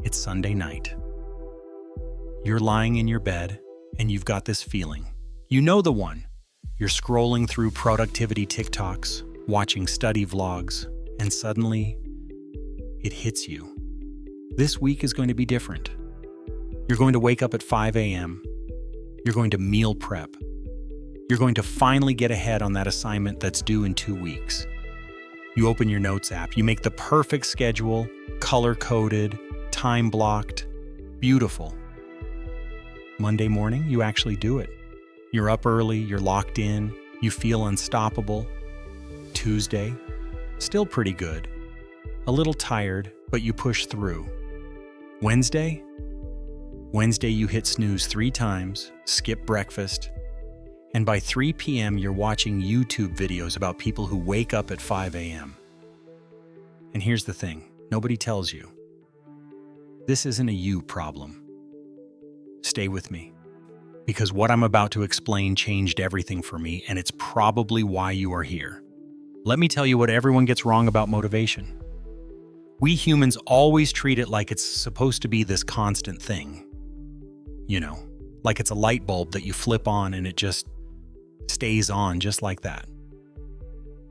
It's Sunday night. You're lying in your bed, and you've got this feeling. You know the one. You're scrolling through productivity TikToks, watching study vlogs, and suddenly, it hits you. This week is going to be different. You're going to wake up at 5 a.m. You're going to meal prep. You're going to finally get ahead on that assignment that's due in 2 weeks. You open your notes app. You make the perfect schedule, color-coded, time-blocked, beautiful. Monday morning, you actually do it. You're up early, you're locked in, you feel unstoppable. Tuesday, still pretty good. A little tired, but you push through. Wednesday, you hit snooze 3 times, skip breakfast, and by 3 p.m. you're watching YouTube videos about people who wake up at 5 a.m. And here's the thing, nobody tells you. This isn't a you problem. Stay with me, because what I'm about to explain changed everything for me, and it's probably why you are here. Let me tell you what everyone gets wrong about motivation. We humans always treat it like it's supposed to be this constant thing. You know, like it's a light bulb that you flip on and it just stays on just like that.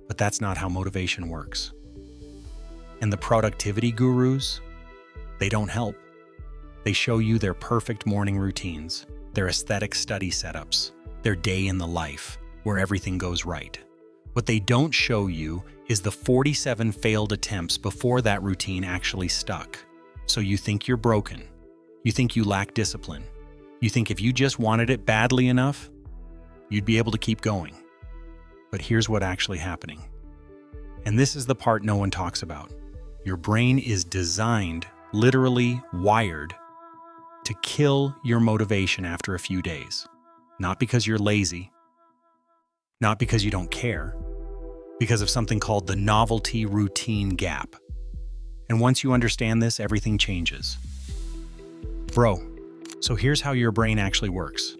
But that's not how motivation works. And the productivity gurus, they don't help. They show you their perfect morning routines, their aesthetic study setups, their day in the life where everything goes right. What they don't show you is the 47 failed attempts before that routine actually stuck. So you think you're broken. You think you lack discipline. You think if you just wanted it badly enough, you'd be able to keep going. But here's what's actually happening. And this is the part no one talks about. Your brain is designed, literally wired, to kill your motivation after a few days. Not because you're lazy, not because you don't care, because of something called the novelty routine gap. And once you understand this, everything changes. Bro, so here's how your brain actually works.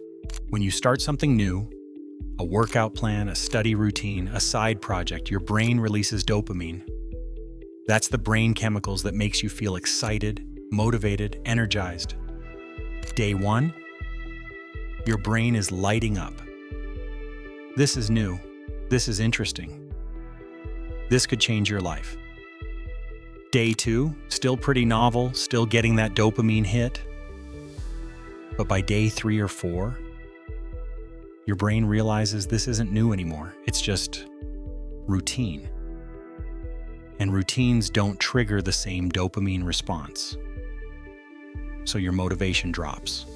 When you start something new, a workout plan, a study routine, a side project, your brain releases dopamine. That's the brain chemicals that makes you feel excited, motivated, energized. Day 1, your brain is lighting up. This is new. This is interesting. This could change your life. Day 2, still pretty novel, still getting that dopamine hit. But by day 3 or 4, your brain realizes this isn't new anymore. It's just routine. And routines don't trigger the same dopamine response. So your motivation drops.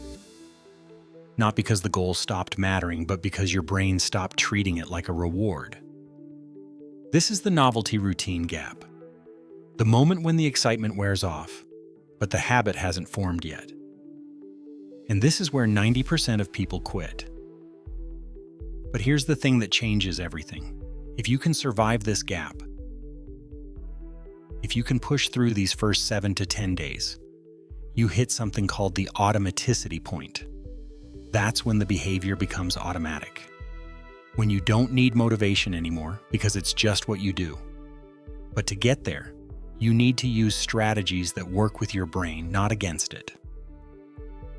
Not because the goal stopped mattering, but because your brain stopped treating it like a reward. This is the novelty routine gap. The moment when the excitement wears off, but the habit hasn't formed yet. And this is where 90% of people quit. But here's the thing that changes everything. If you can survive this gap, if you can push through these first 7 to 10 days, you hit something called the automaticity point. That's when the behavior becomes automatic. When you don't need motivation anymore because it's just what you do. But to get there, you need to use strategies that work with your brain, not against it.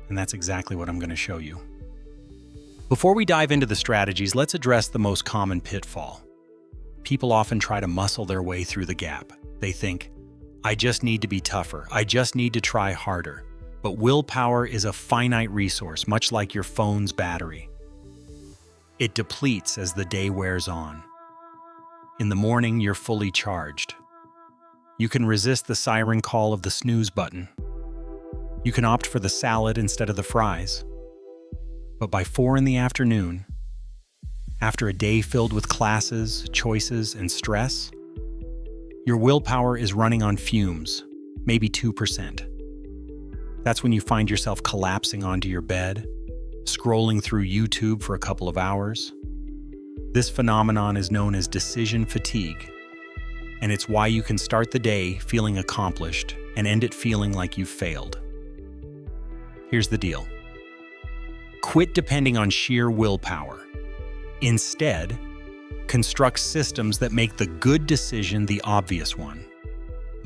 And that's exactly what I'm going to show you. Before we dive into the strategies, let's address the most common pitfall. People often try to muscle their way through the gap. They think, I just need to be tougher. I just need to try harder. But willpower is a finite resource, much like your phone's battery. It depletes as the day wears on. In the morning, you're fully charged. You can resist the siren call of the snooze button. You can opt for the salad instead of the fries. But by 4 in the afternoon, after a day filled with classes, choices, and stress, your willpower is running on fumes, maybe 2%. That's when you find yourself collapsing onto your bed, scrolling through YouTube for a couple of hours. This phenomenon is known as decision fatigue, and it's why you can start the day feeling accomplished and end it feeling like you've failed. Here's the deal. Quit depending on sheer willpower. Instead, construct systems that make the good decision the obvious one.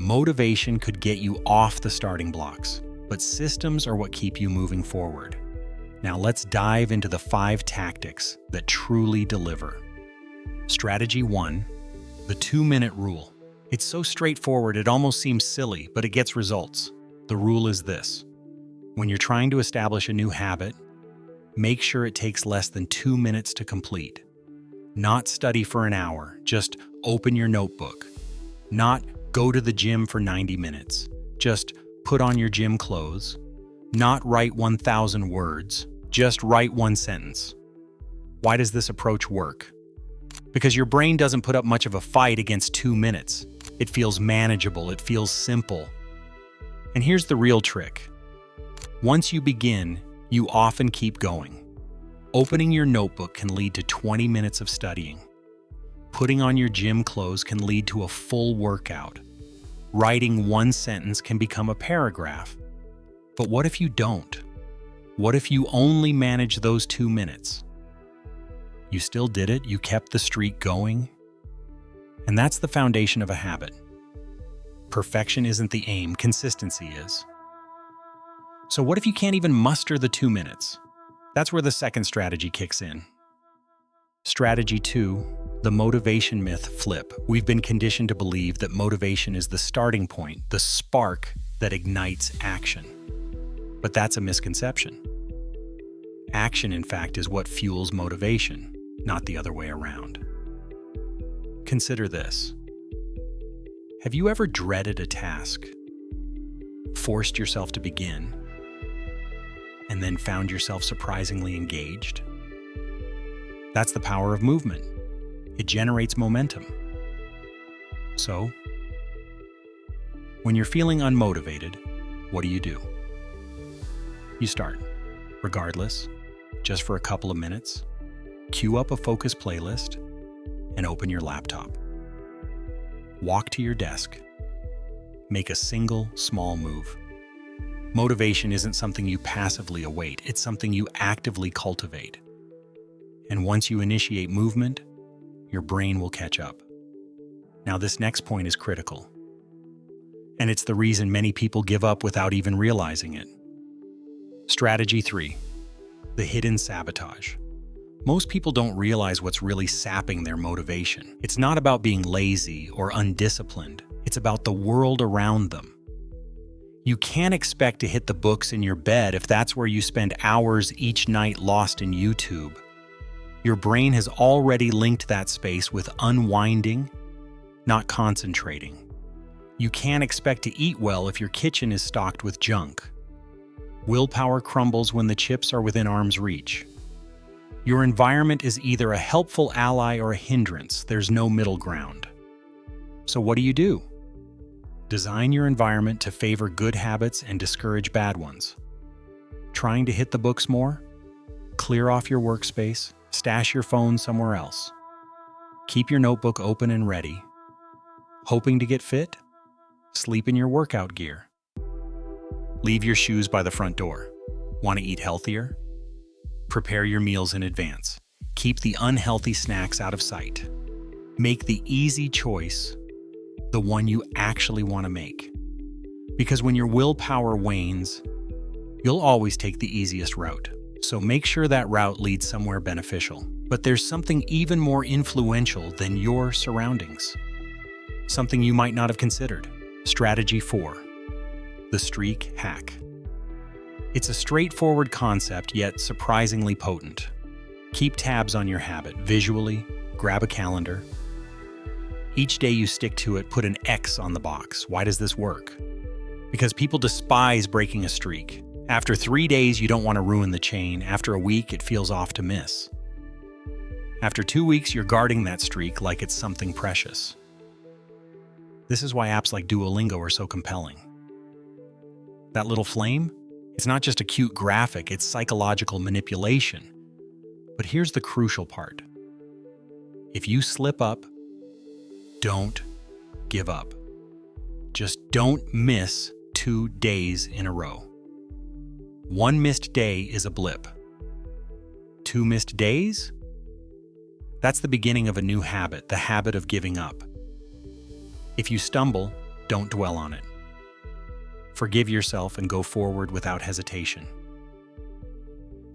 Motivation could get you off the starting blocks, but systems are what keep you moving forward. Now let's dive into the 5 tactics that truly deliver. Strategy 1, the 2-minute rule. It's so straightforward it almost seems silly, but it gets results. The rule is this: when you're trying to establish a new habit, make sure it takes less than 2 minutes to complete. Not study for an hour, just open your notebook. Not go to the gym for 90 minutes, just put on your gym clothes. Not write 1,000 words, just write 1 sentence. Why does this approach work? Because your brain doesn't put up much of a fight against 2 minutes. It feels manageable, it feels simple. And here's the real trick. Once you begin, you often keep going. Opening your notebook can lead to 20 minutes of studying. Putting on your gym clothes can lead to a full workout. Writing 1 sentence can become a paragraph. But what if you don't? What if you only manage those 2 minutes? You still did it, you kept the streak going. And that's the foundation of a habit. Perfection isn't the aim, consistency is. So what if you can't even muster the 2 minutes? That's where the second strategy kicks in. Strategy 2, the motivation myth flip. We've been conditioned to believe that motivation is the starting point, the spark that ignites action. But that's a misconception. Action, in fact, is what fuels motivation, not the other way around. Consider this. Have you ever dreaded a task, forced yourself to begin, and then found yourself surprisingly engaged? That's the power of movement. It generates momentum. So, when you're feeling unmotivated, what do? You start, regardless, just for a couple of minutes, cue up a focus playlist, and open your laptop. Walk to your desk. Make a single, small move. Motivation isn't something you passively await, it's something you actively cultivate. And once you initiate movement, your brain will catch up. Now, this next point is critical. And it's the reason many people give up without even realizing it. Strategy 3, the hidden sabotage. Most people don't realize what's really sapping their motivation. It's not about being lazy or undisciplined. It's about the world around them. You can't expect to hit the books in your bed if that's where you spend hours each night lost in YouTube. Your brain has already linked that space with unwinding, not concentrating. You can't expect to eat well if your kitchen is stocked with junk. Willpower crumbles when the chips are within arm's reach. Your environment is either a helpful ally or a hindrance. There's no middle ground. So what do? Design your environment to favor good habits and discourage bad ones. Trying to hit the books more? Clear off your workspace, stash your phone somewhere else. Keep your notebook open and ready. Hoping to get fit? Sleep in your workout gear. Leave your shoes by the front door. Want to eat healthier? Prepare your meals in advance. Keep the unhealthy snacks out of sight. Make the easy choice the one you actually want to make. Because when your willpower wanes, you'll always take the easiest route. So make sure that route leads somewhere beneficial. But there's something even more influential than your surroundings. Something you might not have considered. Strategy 4, the streak hack. It's a straightforward concept, yet surprisingly potent. Keep tabs on your habit visually, grab a calendar. Each day you stick to it, put an X on the box. Why does this work? Because people despise breaking a streak. After 3 days, you don't want to ruin the chain. After a week, it feels off to miss. After 2 weeks, you're guarding that streak like it's something precious. This is why apps like Duolingo are so compelling. That little flame? It's not just a cute graphic, it's psychological manipulation. But here's the crucial part. If you slip up, don't give up. Just don't miss 2 days in a row. 1 missed day is a blip. 2 missed days? That's the beginning of a new habit, the habit of giving up. If you stumble, don't dwell on it. Forgive yourself and go forward without hesitation.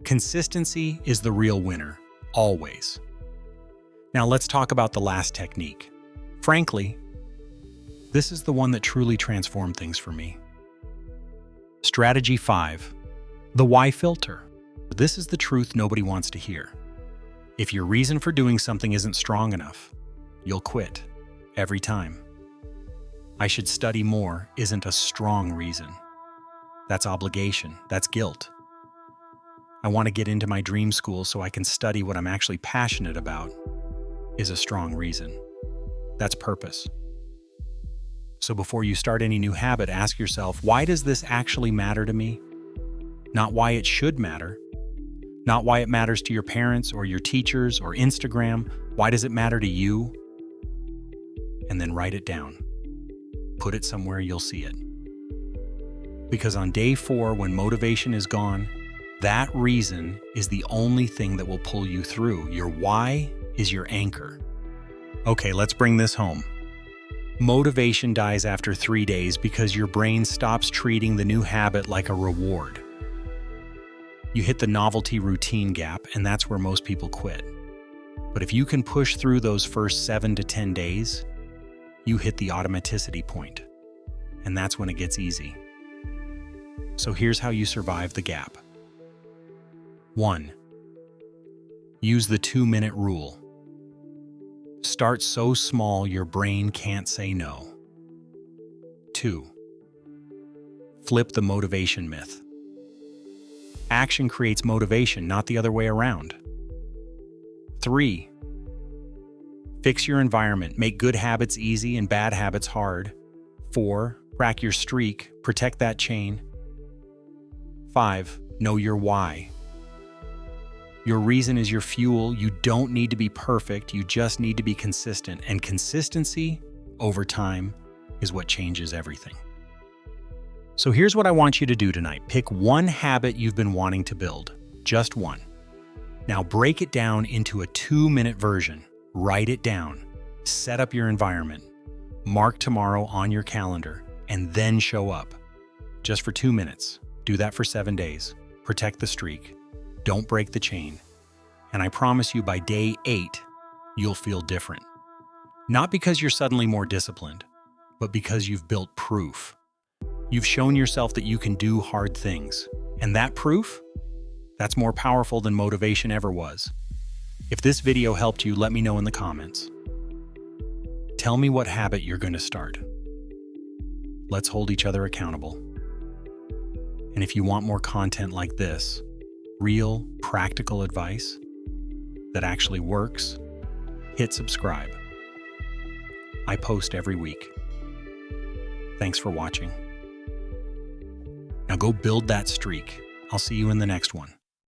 Consistency is the real winner, always. Now let's talk about the last technique. Frankly, this is the one that truly transformed things for me. Strategy 5. The why filter. This is the truth nobody wants to hear. If your reason for doing something isn't strong enough, you'll quit. Every time. I should study more isn't a strong reason. That's obligation. That's guilt. I want to get into my dream school so I can study what I'm actually passionate about is a strong reason. That's purpose. So before you start any new habit, ask yourself, why does this actually matter to me? Not why it should matter. Not why it matters to your parents or your teachers or Instagram. Why does it matter to you? And then write it down. Put it somewhere you'll see it. Because on day 4, when motivation is gone, that reason is the only thing that will pull you through. Your why is your anchor. Okay, let's bring this home. Motivation dies after 3 days because your brain stops treating the new habit like a reward. You hit the novelty routine gap, and that's where most people quit. But if you can push through those first 7 to 10 days, you hit the automaticity point, and that's when it gets easy. So here's how you survive the gap. 1. Use the 2-minute rule. Start so small your brain can't say no. 2. Flip the motivation myth. Action creates motivation, not the other way around. 3. Fix your environment. Make good habits easy and bad habits hard. 4. Track your streak. Protect that chain. 5. Know your why. Your reason is your fuel. You don't need to be perfect. You just need to be consistent. And consistency, over time, is what changes everything. So here's what I want you to do tonight. Pick one habit you've been wanting to build. Just one. Now break it down into a 2-minute version. Write it down. Set up your environment. Mark tomorrow on your calendar. And then show up. Just for 2 minutes. Do that for 7 days. Protect the streak. Don't break the chain. And I promise you by day 8, you'll feel different. Not because you're suddenly more disciplined, but because you've built proof. You've shown yourself that you can do hard things. And that proof? That's more powerful than motivation ever was. If this video helped you, let me know in the comments. Tell me what habit you're going to start. Let's hold each other accountable. And if you want more content like this, real, practical advice that actually works, hit subscribe. I post every week. Thanks for watching. Now go build that streak. I'll see you in the next one.